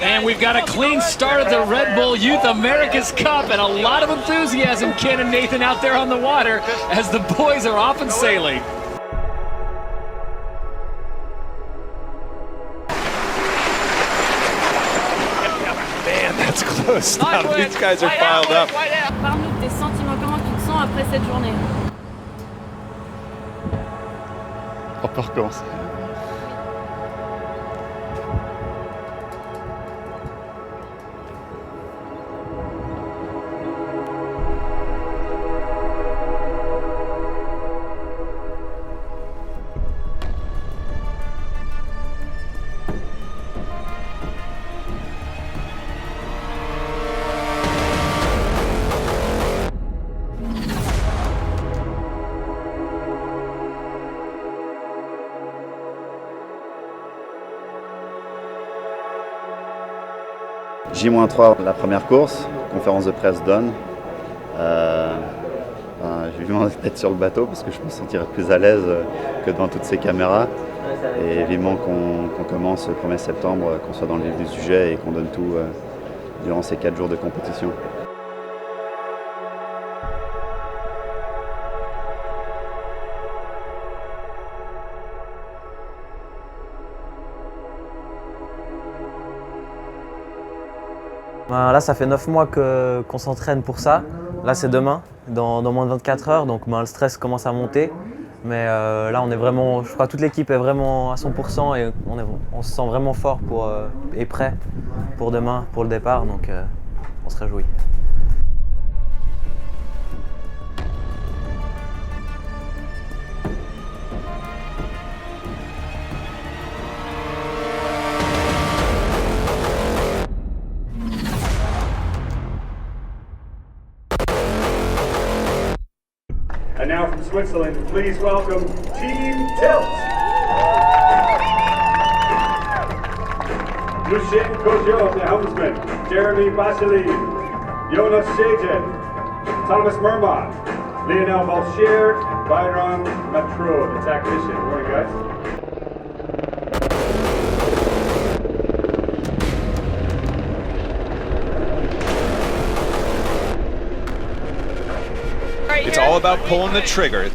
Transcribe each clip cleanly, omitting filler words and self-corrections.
And we've got a clean start at the Red Bull Youth America's Cup, and a lot of enthusiasm, Ken and Nathan, out there on the water as the boys are off and sailing. Man, that's close. Now these guys are piled up. Parle-nous de tes sentiments, comment tu te sens après cette journée? On peut recommencer. J-3, la première course, conférence de presse donne. J'ai vivement d'être sur le bateau parce que je me sentirais plus à l'aise que devant toutes ces caméras. Et vivement qu'on commence le 1er septembre, qu'on soit dans le vif du sujet et qu'on donne tout durant ces 4 jours de compétition. Là, ça fait 9 mois qu'on s'entraîne pour ça. Là, c'est demain, dans moins de 24 heures. Donc, le stress commence à monter. Mais là, on est vraiment, je crois que toute l'équipe est vraiment à 100% et on se sent vraiment fort et prêt pour demain, pour le départ. Donc, on se réjouit. And now from Switzerland, please welcome Team Tilt. Lucien Cogiot, the helmsman, Jeremy Vasily, Jonas Shajan, Thomas Mermont, Lionel Valchier, Byron Matro, the tactician. Good morning, guys. It's all about pulling the trigger.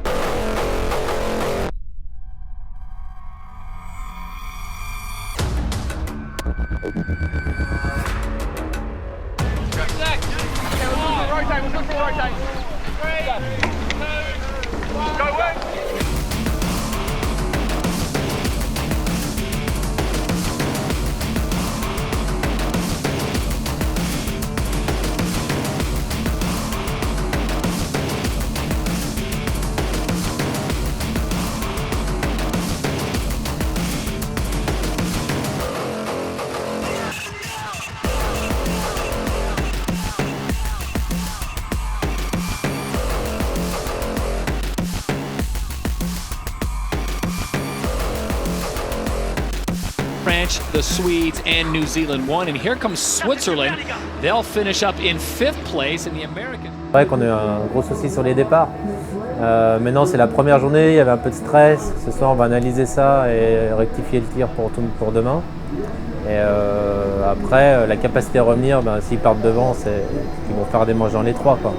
French, the Swedes, and New Zealand won. And here comes Switzerland. They'll finish up in 5th place in the American. C'est vrai qu'on a eu un gros souci sur les départs. Maintenant, c'est la première journée, il y avait un peu de stress. Ce soir, on va analyser ça et rectifier le tir pour demain. Et après, la capacité à revenir, s'ils partent devant, ils vont faire des manches dans les 3, quoi.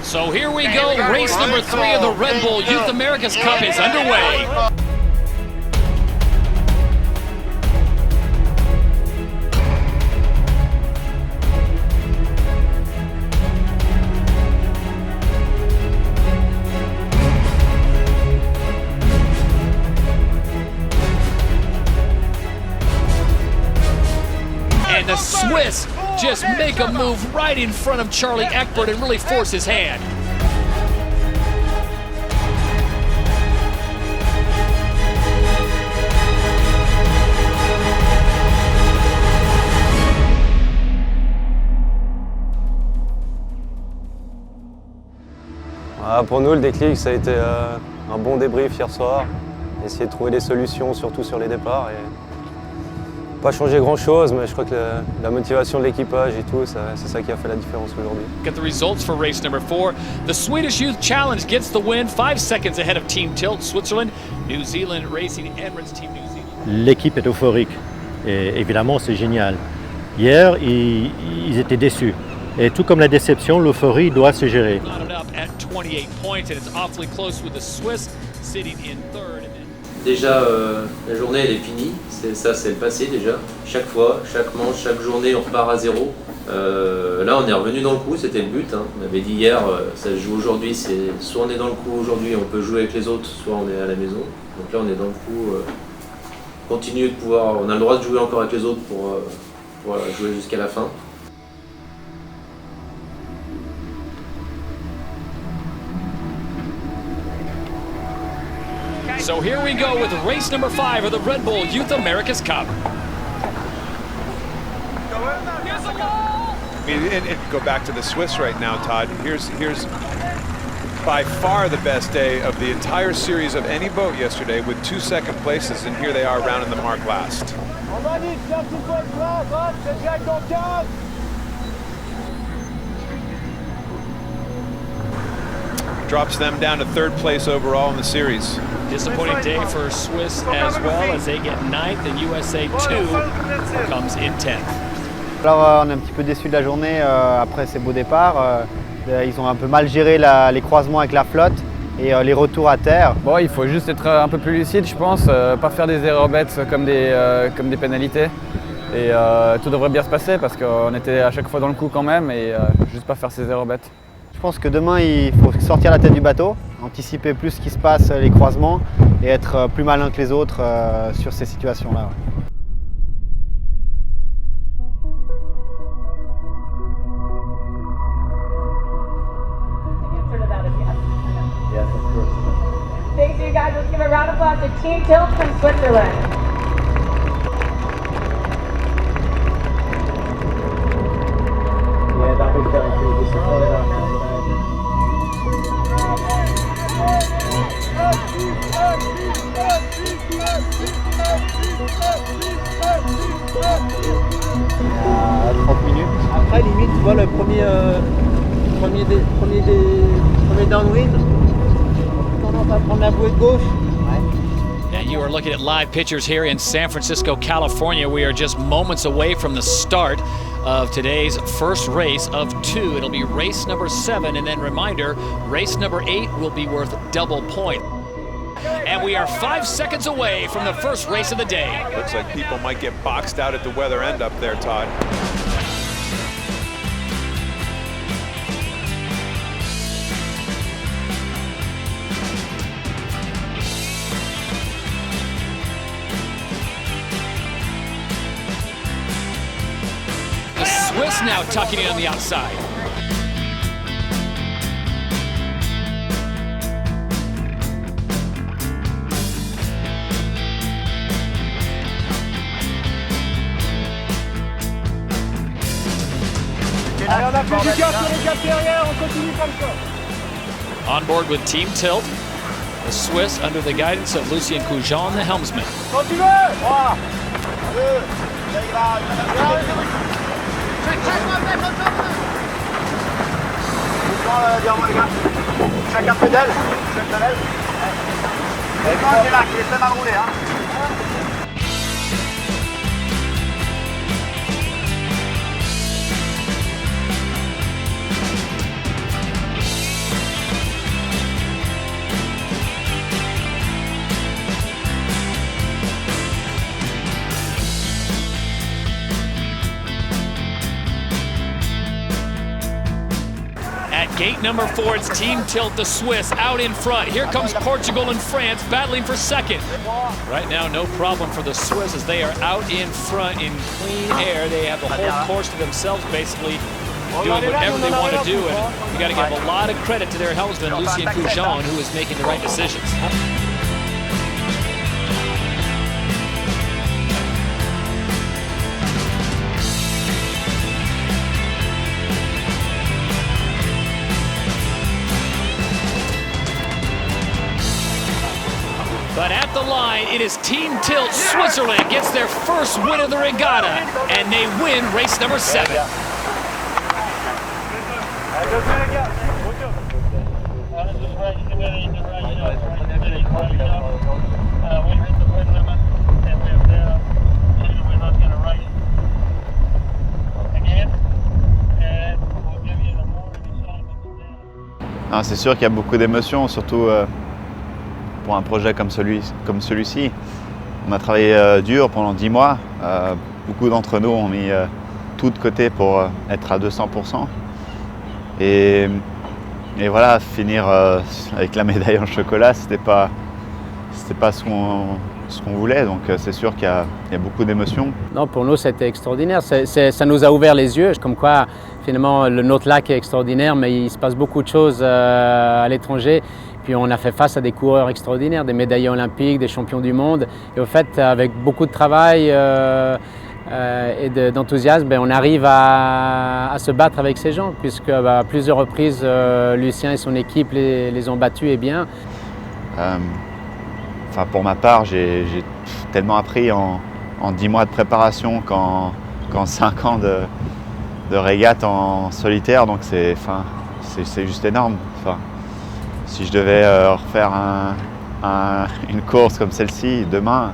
So here we go, race number 3 of the Red Bull Youth America's Cup is underway. And the Swiss just make a move right in front of Charlie Ekbert and really force his hand. Pour nous, le déclic, ça a été un bon débrief hier soir. Essayer de trouver des solutions, surtout sur les départs. Et pas changer grand-chose, mais je crois que la motivation de l'équipage et tout, c'est ça qui a fait la différence aujourd'hui. Get the results for race number 4. The Swedish Youth Challenge gets the win, 5 seconds ahead of Team Tilt, Switzerland, New Zealand Racing, Emirates Team New Zealand. L'équipe est euphorique et évidemment c'est génial. Hier, ils étaient déçus. Et tout comme la déception, l'euphorie doit se gérer. At 28 points, and it's awfully close with the Swiss sitting in third. Déjà, la journée elle est finie, c'est le passé déjà. Chaque fois, chaque manche, chaque journée, on repart à zéro. Là, on est revenu dans le coup, c'était le but. On avait dit hier, ça se joue aujourd'hui, c'est soit on est dans le coup aujourd'hui, on peut jouer avec les autres, soit on est à la maison. Donc là, on est dans le coup, continuer de pouvoir, on a le droit de jouer encore avec les autres pour jouer jusqu'à la fin. So here we go with race number 5 of the Red Bull Youth America's Cup. I mean, and go back to the Swiss right now, Todd. Here's by far the best day of the entire series of any boat yesterday with 2 second places, and here they are rounding the mark last. Drops them down to 3rd place overall in the series. Disappointing day for Swiss as well as they get 9th and USA 2 comes in 10th. Alors on est un petit peu déçus de la journée après ces beaux départs. Ils ont un peu mal géré les croisements avec la flotte et les retours à terre. Bon, il faut juste être un peu plus lucide, je pense, pas faire des erreurs bêtes comme des pénalités. Et tout devrait bien se passer parce qu'on était à chaque fois dans le coup quand même et juste pas faire ces erreurs bêtes. Je pense que demain, il faut sortir la tête du bateau, anticiper plus ce qui se passe, les croisements, et être plus malin que les autres sur ces situations-là. Thanks, you guys. Let's give a round of applause to Team Tilt from Switzerland. À 30 minutes. Après, limite, tu vois, le premier downwind, on a tendance à prendre la bouée de gauche. And you are looking at live pictures here in San Francisco, California. We are just moments away from the start of today's first race of 2. It'll be race number 7, and then reminder, race number 8 will be worth double point. And we are 5 seconds away from the first race of the day. Looks like people might get boxed out at the weather end up there, Todd. The Swiss now tucking in on the outside. Allez, on a fait du gars sur les 4 derrière, on continue comme ça. On board with Team Tilt, the Swiss under the guidance of Lucien Coujon, the helmsman. Quand tu veux. 3, 2, Chacun pédale. Et quand il est là, qui est très mal roulé. At gate number 4, it's Team Tilt, the Swiss, out in front. Here comes Portugal and France battling for second. Right now, no problem for the Swiss as they are out in front in clean air. They have the whole course to themselves, basically doing whatever they want to do. And you got to give a lot of credit to their helmsman, Lucien Coujon, who is making the right decisions. But at the line, it is Team Tilt Switzerland gets their first win of the regatta, and they win race number 7. C'est sûr qu'il y a beaucoup d'émotions, surtout pour un projet comme celui-ci. On a travaillé dur pendant 10 mois. Beaucoup d'entre nous ont mis tout de côté pour être à 200%. Et voilà, finir avec la médaille en chocolat, c'était pas ce qu'on voulait. Donc c'est sûr qu'il y a beaucoup d'émotions. Non, pour nous, c'était extraordinaire. Ça nous a ouvert les yeux. Comme quoi, finalement, notre lac est extraordinaire, mais il se passe beaucoup de choses à l'étranger. Puis on a fait face à des coureurs extraordinaires, des médaillés olympiques, des champions du monde. Et au fait, avec beaucoup de travail et d'enthousiasme, on arrive à se battre avec ces gens, puisque à plusieurs reprises, Lucien et son équipe les ont battus et bien. Pour ma part, j'ai tellement appris en 10 mois de préparation qu'en 5 ans de régate en solitaire, donc c'est juste énorme. Si je devais refaire une course comme celle-ci demain,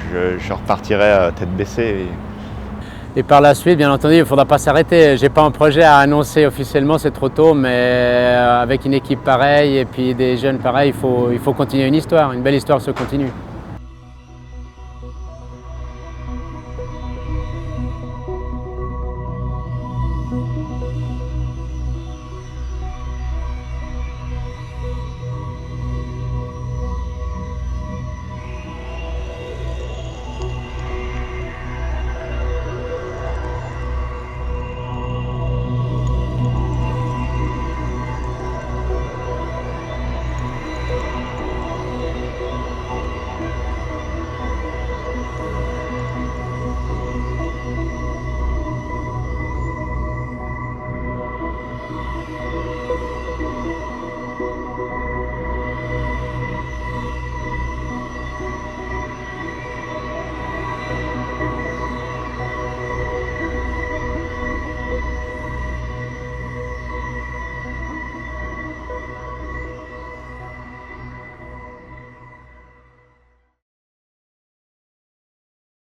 je repartirais tête baissée. Et par la suite, bien entendu, il ne faudra pas s'arrêter. Je n'ai pas un projet à annoncer officiellement, c'est trop tôt, mais avec une équipe pareille et puis des jeunes pareils, il faut continuer une histoire. Une belle histoire se continue.